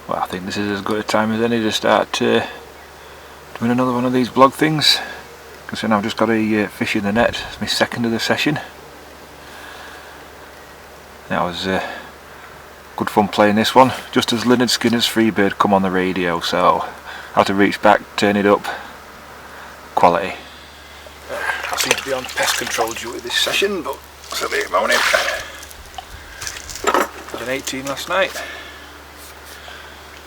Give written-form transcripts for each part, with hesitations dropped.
Well, I think this is as good a time as any to start doing another one of these vlog things. Considering I've just got a fish in the net. It's my second of the session. That was good fun playing this one, just as Lynyrd Skynyrd's Freebird come on the radio, so I had to reach back, turn it up. Quality. I seem to be on pest control duty this session, but it's a bit moaning. Had an 18 last night.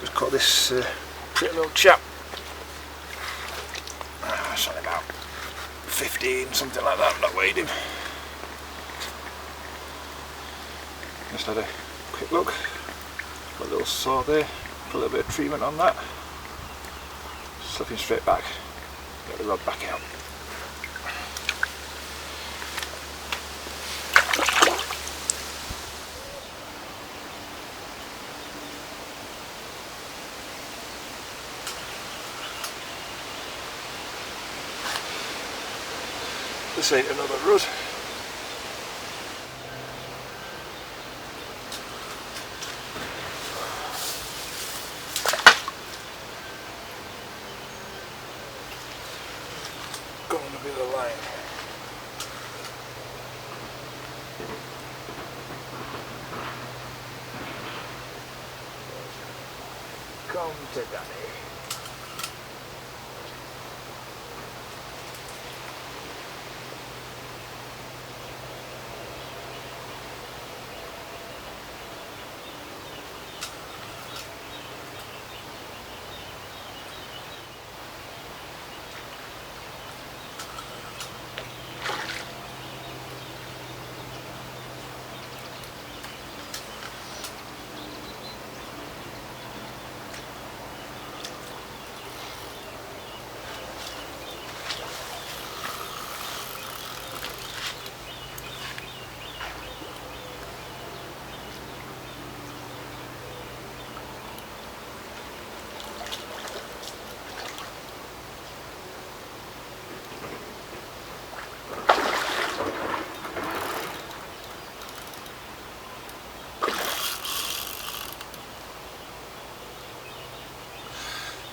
Just caught this pretty little chap. It's only about 15, something like that. I'm not weighed him. Just had a quick look. Got a little saw there. Put a little bit of treatment on that. Slip him straight back. Get the rod back out. This ain't another rod. Going a bit of line. Come to daddy.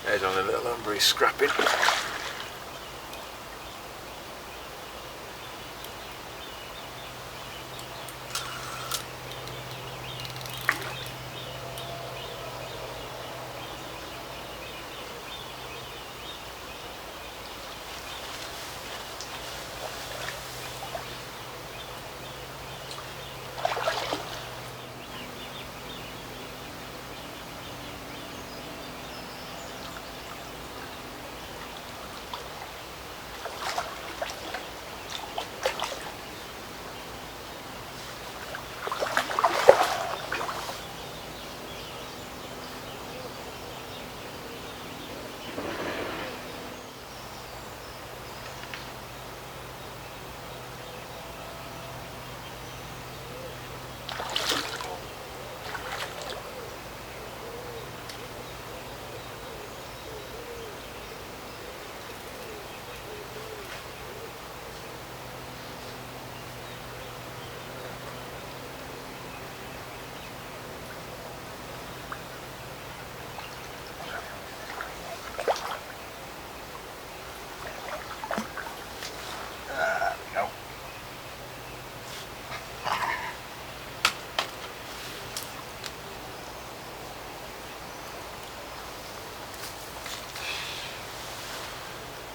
He's on a little lumber, he's scrapping.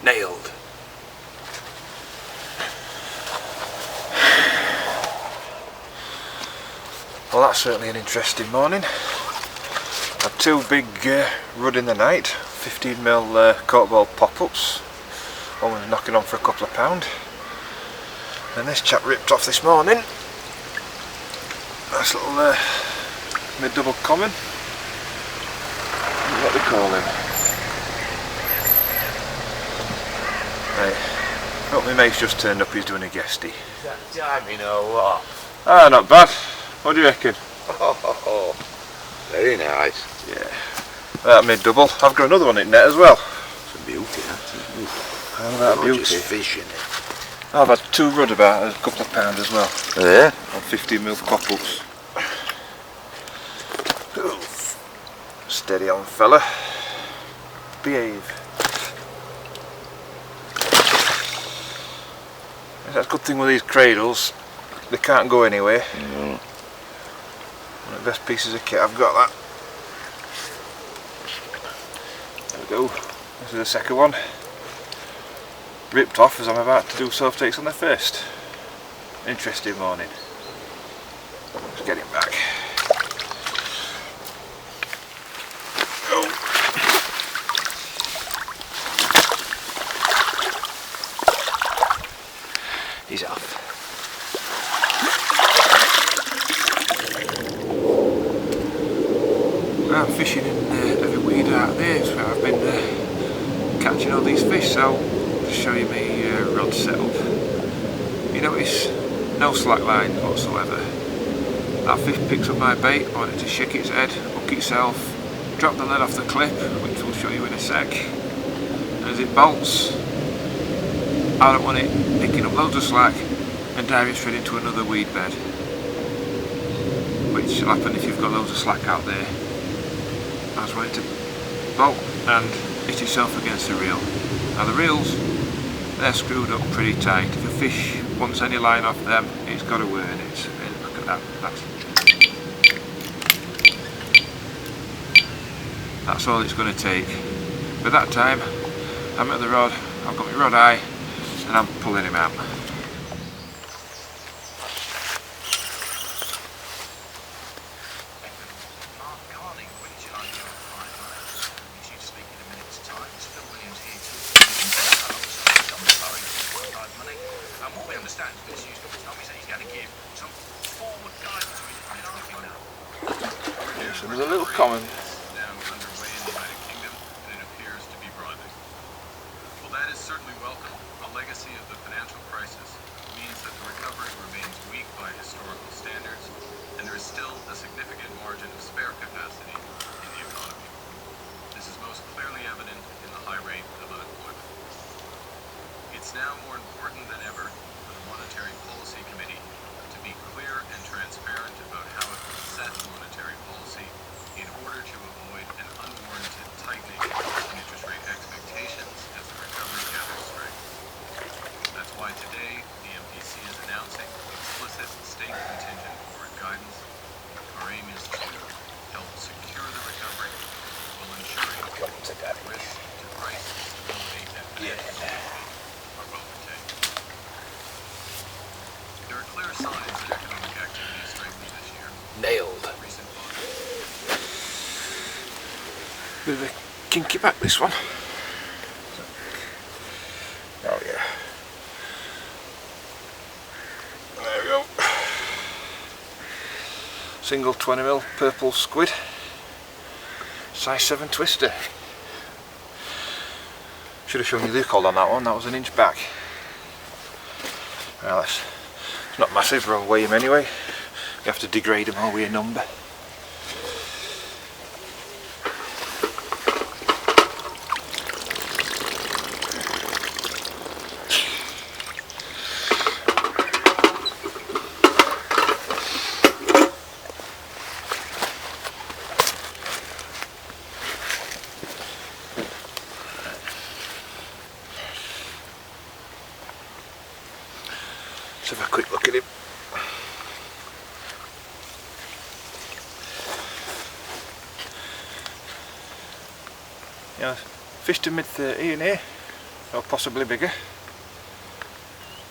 Nailed. Well, that's certainly an interesting morning. Had two big rudd in the night, 15mm corkball pop-ups. One was knocking on for a couple of pound. And this chap ripped off this morning. Nice little mid-double common. What do they call him? Right. Oh, my mate's just turned up, he's doing a guestie. Is that timing or what? Ah, not bad. What do you reckon? Oh, very nice. Yeah. That mid-double. I've got another one in net as well. It's a beauty, isn't it? How about beauty? Just fish in it. I've had two rudd about a couple of pound as well. Yeah? On 15mm pop-ups. Steady on, fella. Behave. That's a good thing with these cradles, they can't go anywhere. One of the best pieces of kit I've got, that. There we go. This is the second one. Ripped off as I'm about to do self takes on the first. Interesting morning. Let's get him back. Go. He's off. I'm fishing in every weed out there. It's where I've been catching all these fish, so I'll just show you my rod setup. You notice no slack line whatsoever. That fish picks up my bait, I want it to shake its head, hook itself, drop the lead off the clip, which we'll show you in a sec. And as it bolts, I don't want it picking up loads of slack and diving straight into another weed bed, which will happen if you've got loads of slack out there. I just want it to bolt and hit itself against the reel. Now the reels, they're screwed up pretty tight. If a fish wants any line off them, it's got to earn it. And look at that. That's all it's going to take. By that time, I'm at the rod, I've got my rod eye, and I'm pulling him out. So there's a little comment. That is certainly welcome. A legacy of the financial crisis means that the recovery remains weak by historical standards, and there is still a significant margin of spare capacity in the economy. This is most clearly evident in the high rate of unemployment. It's now more important than ever for the Monetary Policy Committee to be clear and transparent about how it will set monetary policy in order to avoid an unwarranted tightening in interest rate expectations as the recovery gathers strength. That's why today the MPC is announcing explicit state contingent forward guidance. Our aim is to help secure the recovery while ensuring that risk to price stability and financial stability are well contained. There are clear signs that economic activity is strengthening this year. Nailed. Recent Bit of a kinky back, this one. Oh yeah. There we go. Single 20mm purple squid. Size 7 twister. Should have shown you the hook hold on that one, that was an inch back. Well, it's not massive, we'll weigh him anyway. You have to degrade them all with a number. Let's have a quick look at him. Yeah, fish to mid 30 in here, or possibly bigger.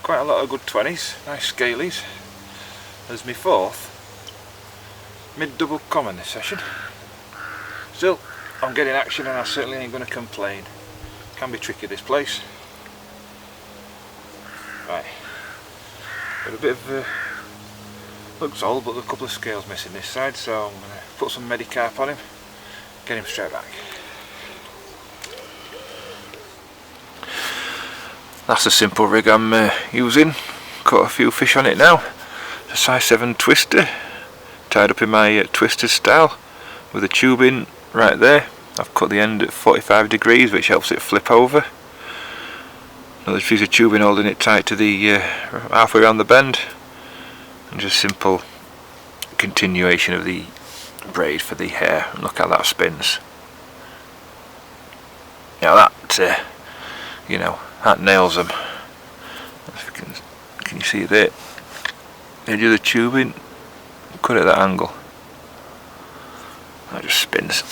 Quite a lot of good 20s, nice scalies. There's my fourth mid double common this session. Still, I'm getting action and I certainly ain't going to complain. Can be tricky this place. Right. Got a bit of looks old, but a couple of scales missing this side, so I'm going to put some Medicarp on him, get him straight back. That's a simple rig I'm using. Caught a few fish on it now. It's a size 7 twister, tied up in my twisted style with a tubing right there. I've cut the end at 45 degrees, which helps it flip over. Another piece of tubing holding it tight to the halfway around the bend, and just simple continuation of the braid for the hair. And look how that spins. Now that, you know, that nails them. Can you see that? Edge of the tubing, cut at that angle. That just spins.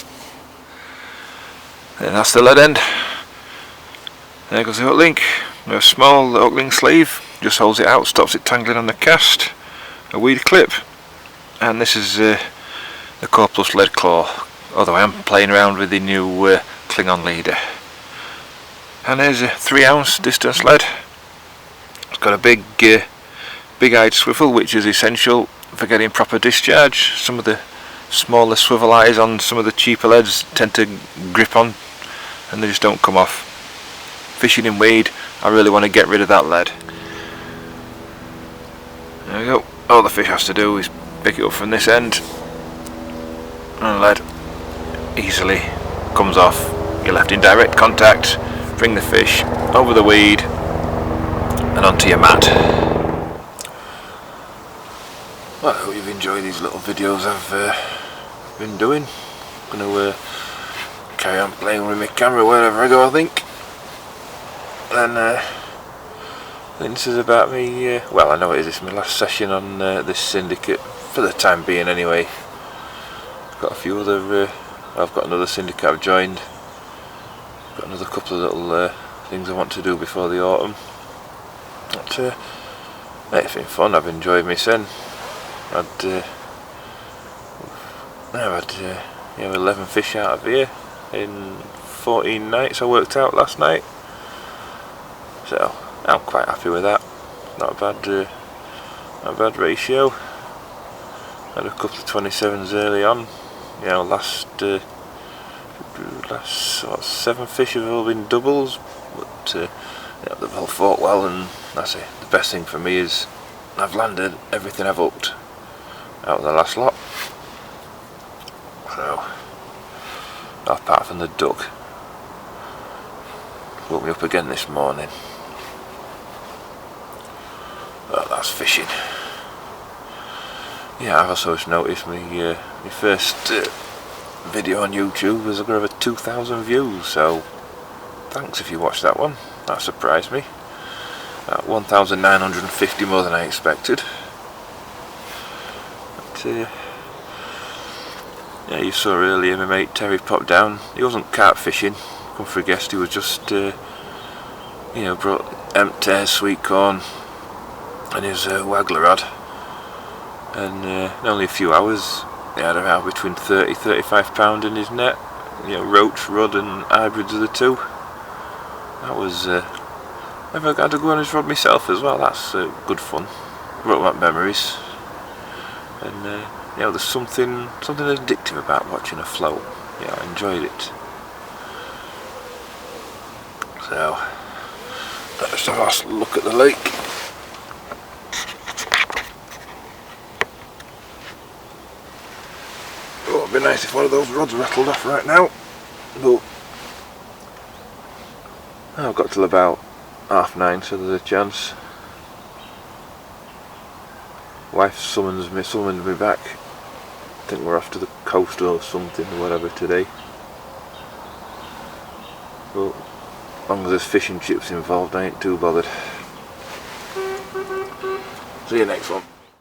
Then that's the lead end. There goes the hook link. A small hook link sleeve, just holds it out, stops it tangling on the cast. A weedy clip, and this is the Carp Plus lead claw. Although I am playing around with the new Klingon leader. And there's a 3 ounce distance lead. It's got a big-eyed swivel, which is essential for getting proper discharge. Some of the smaller swivel eyes on some of the cheaper leads tend to grip on, and they just don't come off. Fishing in weed, I really want to get rid of that lead. There we go. All the fish has to do is pick it up from this end, and lead easily comes off. You're left in direct contact. Bring the fish over the weed and onto your mat. Well, I hope you've enjoyed these little videos I've been doing. I'm going to carry on playing with my camera wherever I go, I think. And this is about me, well, I know it is, it's my last session on this syndicate, for the time being anyway. Got a few other, I've got another syndicate I've joined. Got another couple of little things I want to do before the autumn. But it's been fun, I've enjoyed my sen. I've had 11 fish out of here in 14 nights I worked out last night. So I'm quite happy with that. Not a bad ratio. Had a couple of 27s early on. You know, last what, 7 fish have all been doubles, but yeah, they've all fought well, and that's it. The best thing for me is I've landed everything I've hooked out of the last lot. So, apart from the duck, woke me up again this morning. Well, that's fishing. Yeah, I've also noticed my first video on YouTube was over 2,000 views, so thanks if you watched that one. That surprised me. 1,950 more than I expected. But, yeah, you saw earlier my mate Terry popped down. He wasn't carp fishing, come for a guest, he was just you know, brought empty sweet corn and his waggler rod, and in only a few hours he had about between 30-35 pound in his net. You know, roach, rod and hybrids of the two. That was I've had to go on his rod myself as well. That's good fun. Brought back memories, and you know, there's something addictive about watching a float. Yeah, I enjoyed it. So let's have a last look at the lake. Oh, it'd be nice if one of those rods rattled off right now. But I've got till about 9:30, so there's a chance. Wife summoned me back. I think we're off to the coast or something or whatever today. But as long as there's fish and chips involved, I ain't too bothered. See you next one.